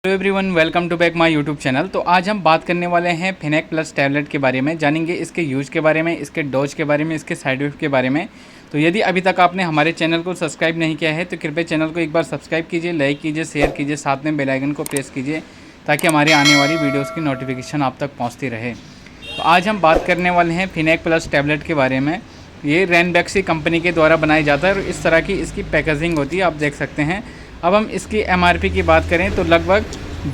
Hello everyone, welcome to back my YouTube channel. तो आज हम बात करने वाले हैं फिनेक प्लस टैबलेट के बारे में, जानेंगे इसके यूज़ के बारे में, इसके डोज के बारे में, इसके साइड इफेक्ट के बारे में। तो यदि अभी तक आपने हमारे चैनल को सब्सक्राइब नहीं किया है तो कृपया चैनल को एक बार सब्सक्राइब कीजिए, लाइक कीजिए, शेयर कीजिए, साथ में बेल आइकन को प्रेस कीजिए ताकि हमारे आने वाली वीडियोज़ की नोटिफिकेशन आप तक पहुँचती रहे। तो आज हम बात करने वाले हैं फिनेक प्लस टैबलेट के बारे में। ये रैनबैक्सी कंपनी के द्वारा बनाया जाता है और इस तरह की इसकी पैकेजिंग होती है, आप देख सकते हैं। अब हम इसकी एमआरपी की बात करें तो लगभग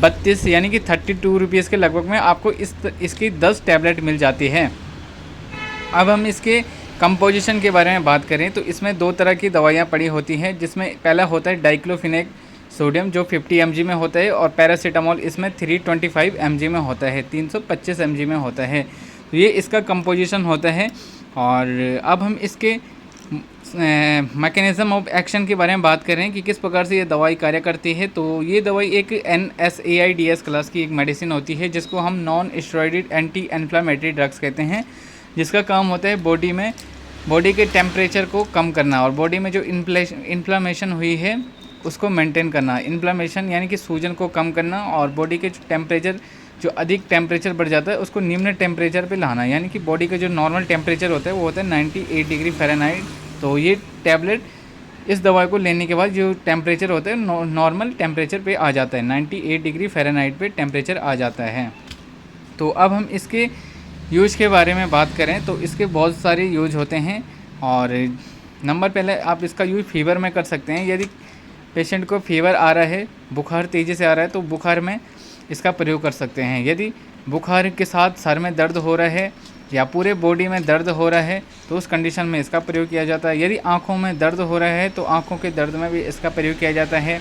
32 यानी कि 32 रुपीज़ के लगभग में आपको इसकी 10 टैबलेट मिल जाती है। अब हम इसके कंपोजिशन के बारे में बात करें तो इसमें दो तरह की दवाइयाँ पड़ी होती हैं, जिसमें पहला होता है डाइक्लोफिनेक सोडियम जो 50 mg में होता है, और पैरासीटामोल इसमें 325 mg में होता है, 325 mg में होता है। तो ये इसका कंपोजिशन होता है। और अब हम इसके मैकेनिज़्म ऑफ एक्शन के बारे में बात करें कि किस प्रकार से ये दवाई कार्य करती है। तो ये दवाई एक NSAIDs क्लास की एक मेडिसिन होती है, जिसको हम non steroid anti inflammatory drugs कहते हैं, जिसका काम होता है बॉडी के टेम्परेचर को कम करना और बॉडी में जो इन्फ्लामेशन हुई है उसको मेंटेन करना। इन्फ्लामेशन यानी कि सूजन को कम करना, और बॉडी के टेम्परेचर जो अधिक टेम्परेचर बढ़ जाता है उसको निम्न टेम्परेचर पे लाना, यानी कि बॉडी का जो नॉर्मल टेम्परेचर होता है वो होता है 98 डिग्री फ़ारेनहाइट। तो ये टैबलेट इस दवाई को लेने के बाद जो टेम्परेचर होता है नॉर्मल टेम्परेचर पे आ जाता है, 98 डिग्री फ़ारेनहाइट पे टेम्परेचर आ जाता है। तो अब हम इसके यूज के बारे में बात करें तो इसके बहुत सारे यूज होते हैं। और नंबर पहले आप इसका यूज फीवर में कर सकते हैं। यदि पेशेंट को फीवर आ रहा है, बुखार तेज़ी से आ रहा है, तो बुखार में इसका प्रयोग कर सकते हैं। यदि बुखार के साथ सर में दर्द हो रहा है या पूरे बॉडी में दर्द हो रहा है तो उस कंडीशन में इसका प्रयोग किया जाता है। यदि आँखों में दर्द हो रहा है तो आँखों के दर्द में भी इसका प्रयोग किया जाता है।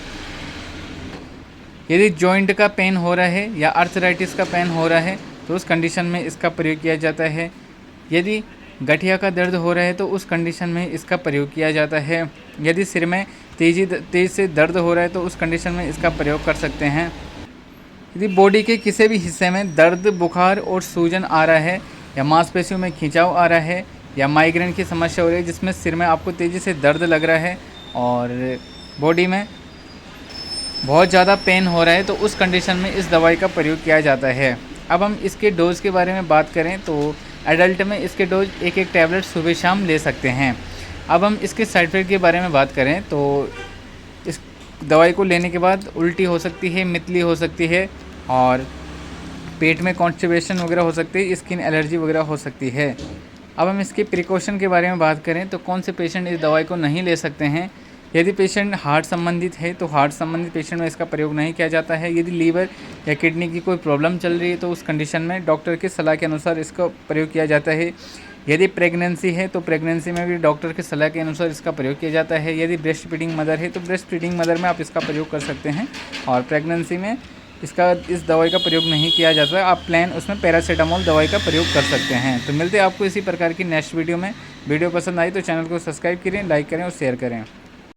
यदि जॉइंट का पेन हो रहा है या आर्थराइटिस का पेन हो रहा है तो उस कंडीशन में इसका प्रयोग किया जाता है। यदि गठिया का दर्द हो रहा है तो उस कंडीशन में इसका प्रयोग किया जाता है। यदि सिर में तेज़ से दर्द हो रहा है तो उस कंडीशन में इसका प्रयोग कर सकते हैं। यदि बॉडी के किसी भी हिस्से में दर्द, बुखार और सूजन आ रहा है, या मांसपेशियों में खिंचाव आ रहा है, या माइग्रेन की समस्या हो रही है जिसमें सिर में आपको तेज़ी से दर्द लग रहा है और बॉडी में बहुत ज़्यादा पेन हो रहा है, तो उस कंडीशन में इस दवाई का प्रयोग किया जाता है। अब हम इसके डोज़ के बारे में बात करें तो एडल्ट में इसके डोज एक टैबलेट सुबह शाम ले सकते हैं। अब हम इसके साइड इफेक्ट के बारे में बात करें तो इस दवाई को लेने के बाद उल्टी हो सकती है, मितली हो सकती है, और पेट में कॉन्स्टिपेशन वगैरह हो सकती है, स्किन एलर्जी वगैरह हो सकती है। अब हम इसके प्रिकॉशन के बारे में बात करें तो कौन से पेशेंट इस दवाई को नहीं ले सकते हैं। यदि पेशेंट हार्ट संबंधित है तो हार्ट संबंधित पेशेंट में इसका प्रयोग नहीं किया जाता है। यदि लीवर या किडनी की कोई प्रॉब्लम चल रही है तो उस कंडीशन में डॉक्टर की सलाह के अनुसार इसका प्रयोग किया जाता है। यदि प्रेगनेंसी है तो प्रेगनेंसी में भी डॉक्टर की सलाह के अनुसार इसका प्रयोग किया जाता है। यदि ब्रेस्ट फीडिंग मदर है तो ब्रेस्ट फीडिंग मदर में आप इसका प्रयोग कर सकते हैं, और प्रेगनेंसी में इस दवाई का प्रयोग नहीं किया जाता है। आप प्लेन उसमें पैरासीटामोल दवाई का प्रयोग कर सकते हैं। तो मिलते हैं आपको इसी प्रकार की नेक्स्ट वीडियो में। वीडियो पसंद आई तो चैनल को सब्सक्राइब करें, लाइक करें और शेयर करें।